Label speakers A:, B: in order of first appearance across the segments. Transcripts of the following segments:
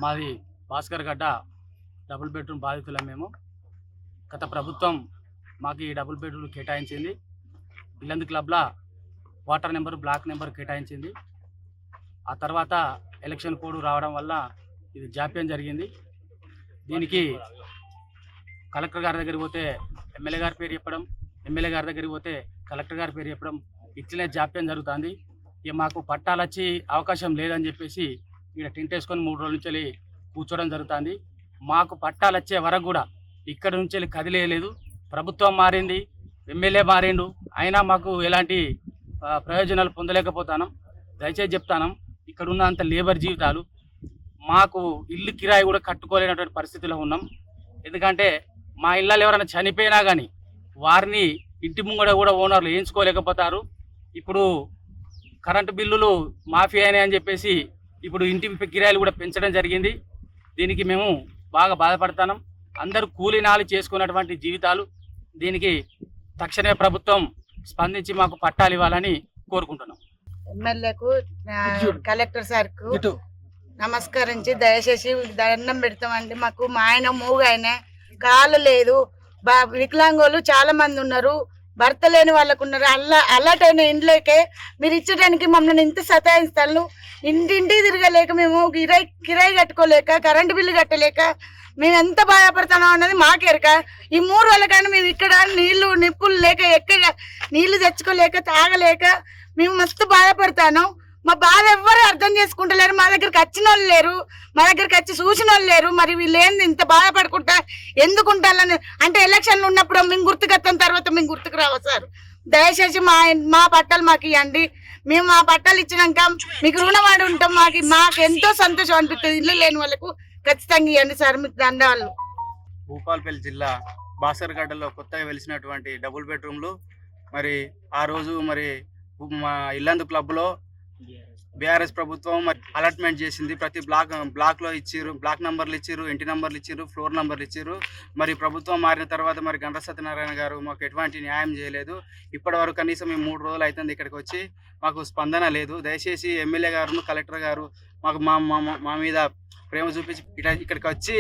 A: మాది భాస్కర్ గడ్డ double bedroom బాధితులం మేము. గత ప్రభుత్వం మాకు ఈ డబుల్ బెడ్రూమ్ కేటాయించింది. ఇల్లందు క్లబ్లో వాటర్ నెంబర్ బ్లాక్ నెంబర్ కేటాయించింది. ఆ తర్వాత ఎలక్షన్ కోడ్ రావడం వల్ల ఇది జాప్యం జరిగింది. దీనికి కలెక్టర్ గారి దగ్గరికి పోతే ఎమ్మెల్యే గారి పేరు చెప్పడం, ఎమ్మెల్యే గారి దగ్గరికి పోతే కలెక్టర్ గారి పేరు చెప్పడం, ఇట్లనే జాప్యం జరుగుతుంది. ఇక మాకు పట్టాలు వచ్చి అవకాశం లేదని చెప్పేసి ఇక్కడ టెంట్ వేసుకొని 3 రోజుల నుంచి కూర్చోవడం జరుగుతుంది. మాకు పట్టాలు వచ్చే వరకు కూడా ఇక్కడ నుంచి కదిలేదు. ప్రభుత్వం మారింది, ఎమ్మెల్యే మారిండు, అయినా మాకు ఎలాంటి ప్రయోజనాలు పొందలేకపోతాం. దయచేసి చెప్తాను, ఇక్కడ ఉన్న అంత లేబర్ జీవితాలు, మాకు ఇల్లు కిరాయి కూడా కట్టుకోలేనటువంటి పరిస్థితిలో ఉన్నాం. ఎందుకంటే మా ఇళ్ళలో ఎవరైనా చనిపోయినా కానీ వారిని ఇంటి ముంగడ కూడా ఓనర్లు వేయించుకోలేకపోతారు. ఇప్పుడు కరెంటు బిల్లులు మాఫీ అయినాయి అని చెప్పేసి ఇప్పుడు ఇంటి కిరాయిలు కూడా పెంచడం జరిగింది. దీనికి మేము బాగా బాధపడతాం. అందరూ కూలీనాలు చేసుకున్నటువంటి జీవితాలు. దీనికి తక్షణమే ప్రభుత్వం స్పందించి మాకు పట్టాలు ఇవ్వాలని కోరుకుంటున్నాం.
B: ఎమ్మెల్యేకు కలెక్టర్ సార్కు నమస్కరించి దయచేసి దండం పెడతామండి. మాకు మా ఆయన మూగైన కాలు లేదు, వికలాంగులు చాలా మంది ఉన్నారు, భర్త లేని వాళ్ళకు ఉన్నారు. అల్లటైన ఇంట్లోకే మీరు ఇచ్చడానికి మమ్మల్ని ఇంత సతాయిస్తాను. ఇంటింటి తిరగలేక మేము కిరాయి కట్టుకోలేక, కరెంటు బిల్లు కట్టలేక మేము ఎంత బాధపడతామో అన్నది మాకెరక. ఈ 3 రోజుల కానీ మేము ఇక్కడ నీళ్లు నిప్పులు లేక ఎక్కడ నీళ్లు తెచ్చుకోలేక తాగలేక మేము మస్తు బాధపడతాను. మా బాధ ఎవ్వరు అర్థం చేసుకుంటలేరు. మా దగ్గరికి వచ్చిన వాళ్ళు లేరు, మా దగ్గరికి వచ్చి చూసిన వాళ్ళు లేరు. మరి వీళ్ళు ఏంది ఇంత బాధపడుకుంటా ఎందుకుంటారని అంటే ఎలక్షన్లు ఉన్నప్పుడు మేము గుర్తుకొస్తాం, తర్వాత మేము గుర్తుకు రావు సార్. దయచేసి మా పట్టాలు మాకు ఇవ్వండి. మేము మా పట్టాలు ఇచ్చినాక మీకు రుణమాడి ఉంటాం. మాకు ఎంతో సంతోషం అనిపిస్తుంది. ఇల్లు లేని వాళ్ళకు ఖచ్చితంగా ఇవ్వండి సార్, మీకు దండాలు.
C: భూపాలపల్లి జిల్లా బాసర్గడ్డలో కొత్తగా వెలిసినటువంటి డబుల్ బెడ్రూమ్లు మరి ఆ రోజు మరి మా ఇల్లందు క్లబ్లో బీఆర్ఎస్ ప్రభుత్వం మరి అలాట్మెంట్ చేసింది. ప్రతి బ్లాక్లో ఇచ్చారు, బ్లాక్ నెంబర్లు ఇచ్చారు, ఇంటి నెంబర్లు ఇచ్చారు, ఫ్లోర్ నెంబర్లు ఇచ్చారు. మరి ప్రభుత్వం మారిన తర్వాత మరి గండ్ర సత్యనారాయణ గారు మాకు ఎటువంటి న్యాయం చేయలేదు. ఇప్పటి వరకు కనీసం మేము 3 రోజులు అవుతుంది ఇక్కడికి వచ్చి, మాకు స్పందన లేదు. దయచేసి ఎమ్మెల్యే గారు, కలెక్టర్ గారు మాకు మా మీద ప్రేమ చూపించి ఇక్కడికి వచ్చి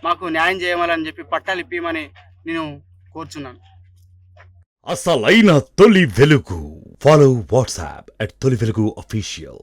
C: మాకు న్యాయం చేయమని చెప్పి పట్టాలు ఇప్పిమని నేను కోరుచున్నాను.
D: అసలైన తొలి వెలుగు. ఫాలో వాట్సాప్ @తొలి వెలుగు official.